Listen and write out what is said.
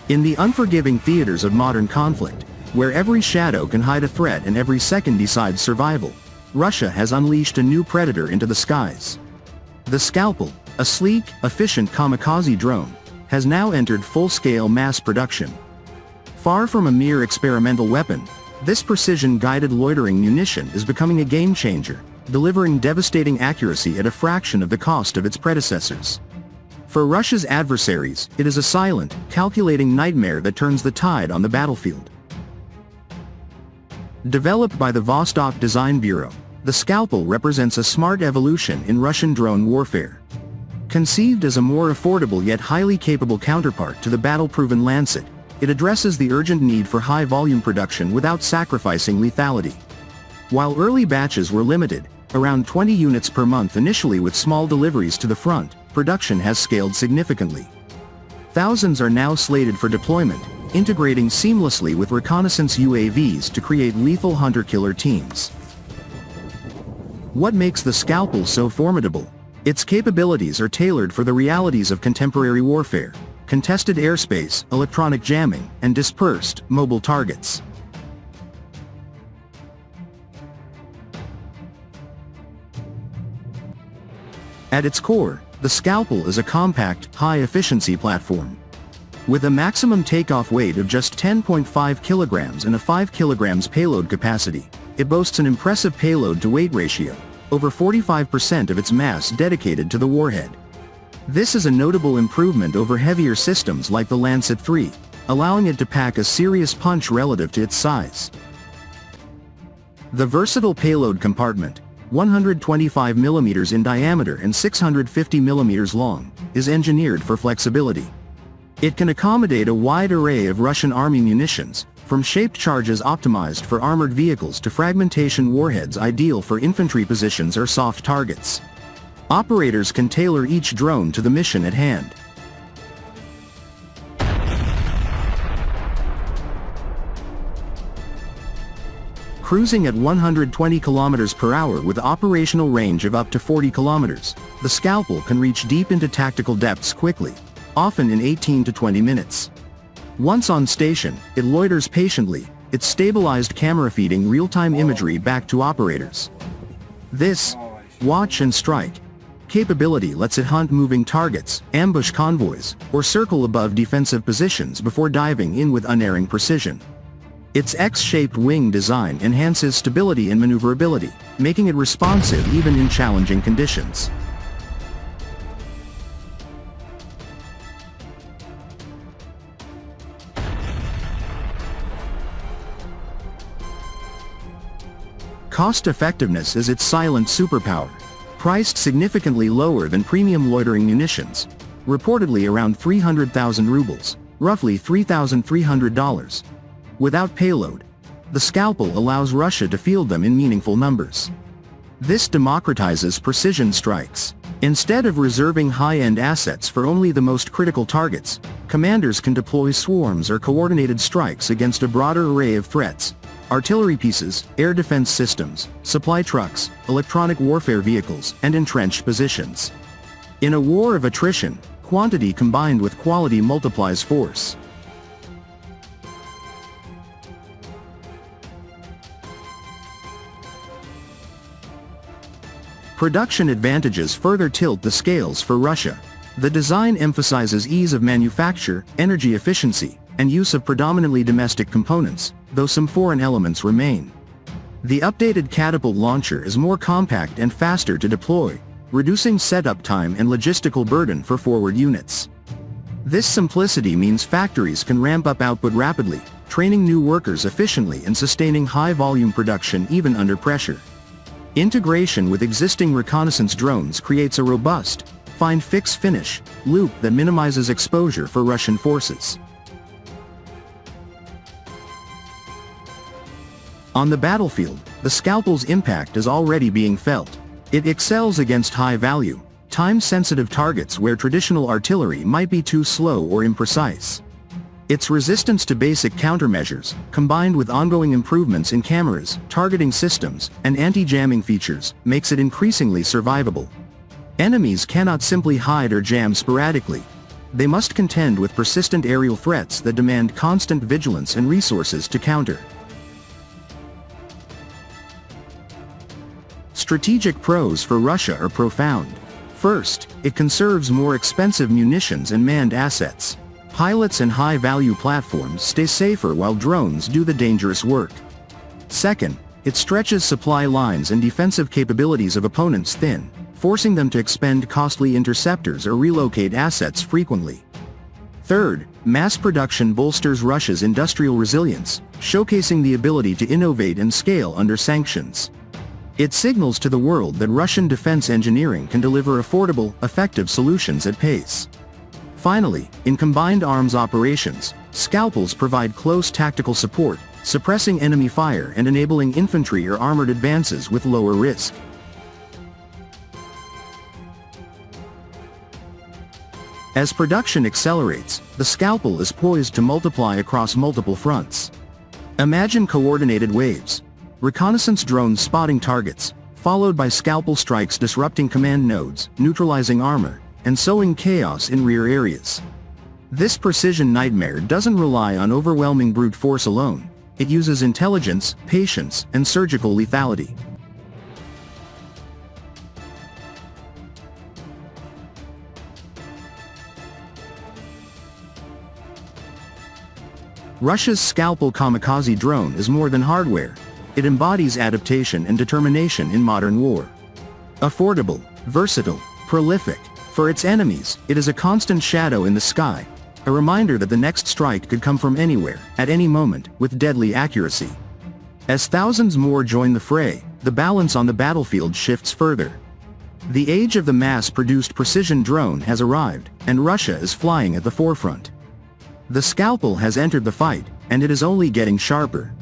In the unforgiving theaters of modern conflict, where every shadow can hide a threat and every second decides survival, Russia has unleashed a new predator into the skies. The Scalpel, a sleek, efficient kamikaze drone, has now entered full-scale mass production. Far from a mere experimental weapon, this precision-guided loitering munition is becoming a game-changer, delivering devastating accuracy at a fraction of the cost of its predecessors. For Russia's adversaries, it is a silent, calculating nightmare that turns the tide on the battlefield. Developed by the Vostok Design Bureau, the Scalpel represents a smart evolution in Russian drone warfare. Conceived as a more affordable yet highly capable counterpart to the battle-proven Lancet, it addresses the urgent need for high-volume production without sacrificing lethality. While early batches were limited, around 20 units per month initially with small deliveries to the front, production has scaled significantly. Thousands are now slated for deployment, integrating seamlessly with reconnaissance UAVs to create lethal hunter-killer teams. What makes the Scalpel so formidable? Its capabilities are tailored for the realities of contemporary warfare: contested airspace, electronic jamming, and dispersed, mobile targets. At its core, the Scalpel is a compact, high-efficiency platform. With a maximum takeoff weight of just 10.5 kilograms and a 5 kilograms payload capacity, it boasts an impressive payload-to-weight ratio, over 45% of its mass dedicated to the warhead. This is a notable improvement over heavier systems like the Lancet III, allowing it to pack a serious punch relative to its size. The versatile payload compartment, 125 mm in diameter and 650 mm long, is engineered for flexibility. It can accommodate a wide array of Russian Army munitions, from shaped charges optimized for armored vehicles to fragmentation warheads ideal for infantry positions or soft targets. Operators can tailor each drone to the mission at hand. Cruising at 120 km per hour with operational range of up to 40 km, the Scalpel can reach deep into tactical depths quickly, often in 18 to 20 minutes. Once on station, it loiters patiently, its stabilized camera feeding real-time imagery back to operators. This watch and strike capability lets it hunt moving targets, ambush convoys, or circle above defensive positions before diving in with unerring precision. Its X-shaped wing design enhances stability and maneuverability, making it responsive even in challenging conditions. Cost-effectiveness is its silent superpower. Priced significantly lower than premium loitering munitions, reportedly around 300,000 rubles, roughly $3,300. Without payload, the Scalpel allows Russia to field them in meaningful numbers. This democratizes precision strikes. Instead of reserving high-end assets for only the most critical targets, commanders can deploy swarms or coordinated strikes against a broader array of threats: artillery pieces, air defense systems, supply trucks, electronic warfare vehicles, and entrenched positions. In a war of attrition, quantity combined with quality multiplies force. Production advantages further tilt the scales for Russia. The design emphasizes ease of manufacture, energy efficiency, and use of predominantly domestic components, though some foreign elements remain. The updated catapult launcher is more compact and faster to deploy, reducing setup time and logistical burden for forward units. This simplicity means factories can ramp up output rapidly, training new workers efficiently and sustaining high-volume production even under pressure. Integration with existing reconnaissance drones creates a robust, fine fix-finish loop that minimizes exposure for Russian forces. On the battlefield, the Scalpel's impact is already being felt. It excels against high-value, time-sensitive targets where traditional artillery might be too slow or imprecise. Its resistance to basic countermeasures, combined with ongoing improvements in cameras, targeting systems, and anti-jamming features, makes it increasingly survivable. Enemies cannot simply hide or jam sporadically. They must contend with persistent aerial threats that demand constant vigilance and resources to counter. Strategic pros for Russia are profound. First, it conserves more expensive munitions and manned assets. Pilots and high-value platforms stay safer while drones do the dangerous work. Second, it stretches supply lines and defensive capabilities of opponents thin, forcing them to expend costly interceptors or relocate assets frequently. Third, mass production bolsters Russia's industrial resilience, showcasing the ability to innovate and scale under sanctions. It signals to the world that Russian defense engineering can deliver affordable, effective solutions at pace. Finally, in combined arms operations, Scalpels provide close tactical support, suppressing enemy fire and enabling infantry or armored advances with lower risk. As production accelerates, the Scalpel is poised to multiply across multiple fronts. Imagine coordinated waves. Reconnaissance drones spotting targets, followed by Scalpel strikes disrupting command nodes, neutralizing armor, and sowing chaos in rear areas. This precision nightmare doesn't rely on overwhelming brute force alone. It uses intelligence, patience, and surgical lethality. Russia's Scalpel Kamikaze drone is more than hardware. It embodies adaptation and determination in modern war. Affordable, versatile, prolific. For its enemies, it is a constant shadow in the sky, a reminder that the next strike could come from anywhere, at any moment, with deadly accuracy. As thousands more join the fray, the balance on the battlefield shifts further. The age of the mass-produced precision drone has arrived, and Russia is flying at the forefront. The Scalpel has entered the fight, and it is only getting sharper.